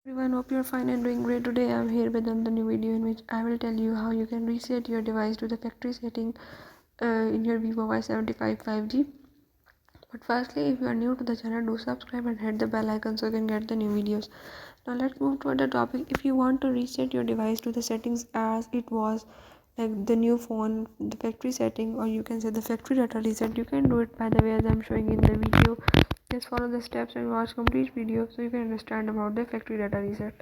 Everyone, hope you're fine and doing great. Today I'm here with another new video in which I will tell you how you can reset your device to the factory setting in your Vivo Y75 5G. But firstly, if you are new to the channel, do subscribe and hit the bell icon so you can get the new videos. Now let's move to the topic. If you want to reset your device to the settings as it was, like the new phone, the factory setting, or you can say the factory data reset, you can do it by the way as I'm showing in the video. Just follow the steps and watch complete video so you can understand about the factory data reset.